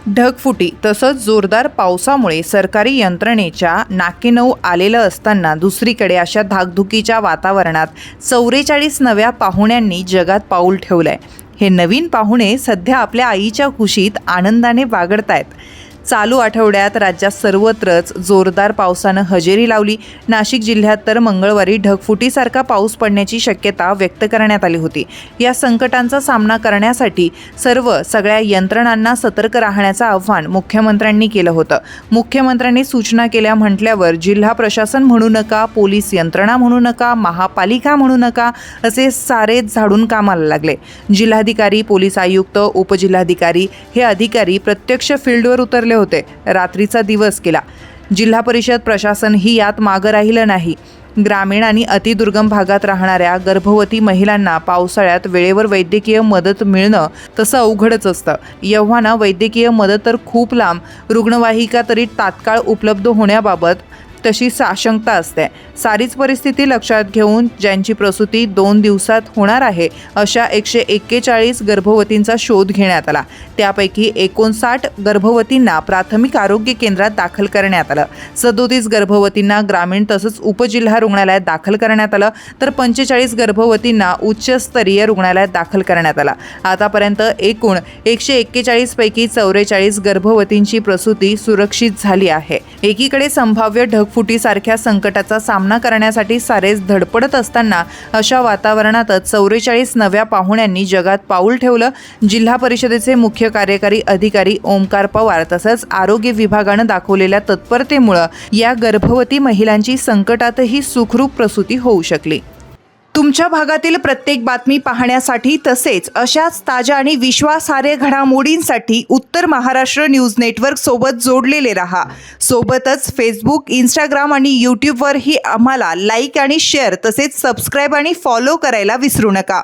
ढगफुटी तसंच जोरदार पावसामुळे सरकारी यंत्रणेच्या नाकेनऊ आलेलं असताना दुसरीकडे अशा धाकधुकीच्या वातावरणात 44 नव्या पाहुण्यांनी जगात पाऊल ठेवलंय। हे नवीन पाहुणे सध्या आपल्या आईच्या कुशीत आनंदाने बागडतायत। चालू आठवड्यात राज्यात सर्वत्रच जोरदार पावसानं हजेरी लावली। नाशिक जिल्ह्यात तर मंगळवारी ढगफुटीसारखा पाऊस पडण्याची शक्यता व्यक्त करण्यात आली होती। या संकटांचा सामना करण्यासाठी सगळ्या यंत्रणांना सतर्क राहण्याचं आवाहन मुख्यमंत्र्यांनी केलं होतं। मुख्यमंत्र्यांनी सूचना केल्या म्हटल्यावर जिल्हा प्रशासन म्हणू नका, पोलीस यंत्रणा म्हणू नका, महापालिका म्हणू नका, असे सारेच झाडून कामाला लागले। जिल्हाधिकारी, पोलीस आयुक्त, उपजिल्हाधिकारी हे अधिकारी प्रत्यक्ष फील्डवर उतरले होते। रात्रीचा दिवस केला। जिल्हा परिषद प्रशासनही यात मागं राहिलं नाही। ग्रामीण आणि अतिदुर्गम भागात राहणाऱ्या गर्भवती महिलांना पावसाळ्यात वेळेवर वैद्यकीय मदत मिळणं तसं अवघडच असतं। एव्हाना वैद्यकीय मदत तर खूप लांब, रुग्णवाहिका तरी तात्काळ उपलब्ध होण्याबाबत तशी आशंका असते। सारीच परिस्थिती लक्षात घेऊन ज्यांची प्रसूती 2 दिवसात होणार आहे अशा 141 गर्भवतींचा शोध घेण्यात आला। त्यापैकी 59 गर्भवतींना प्राथमिक आरोग्य केंद्रात दाखल करण्यात आलं। 37 गर्भवतींना ग्रामीण तसंच उपजिल्हा रुग्णालयात दाखल करण्यात आलं, तर 45 गर्भवतींना उच्चस्तरीय रुग्णालयात दाखल करण्यात आलं। आतापर्यंत एकूण 141 पैकी 44 गर्भवतींची प्रसूती सुरक्षित झाली आहे। एकीकडे संभाव्य ढगफुटीसारख्या संकटाचा सामना करण्यासाठी सारेच धडपडत असताना अशा वातावरणातच 44 नव्या पाहुण्यांनी जगात पाऊल ठेवलं। जिल्हा परिषदेचे मुख्य कार्यकारी अधिकारी ओमकार पवार तसंच आरोग्य विभागानं दाखवलेल्या तत्परतेमुळे या गर्भवती महिलांची संकटातही सुखरूप प्रसूती होऊ शकली। तुमच्या भागातील प्रत्येक बातमी पाहण्यासाठी तसेच अशाच ताज्या आणि विश्वासार्ह घडामोडींसाठी उत्तर महाराष्ट्र न्यूज नेटवर्क सोबत जोडलेले रहा। सोबतच फेसबुक, इंस्टाग्राम आणि यूट्यूबवरही आम्हाला लाईक आणि शेअर तसेच सबस्क्राईब आणि फॉलो करायला विसरू नका।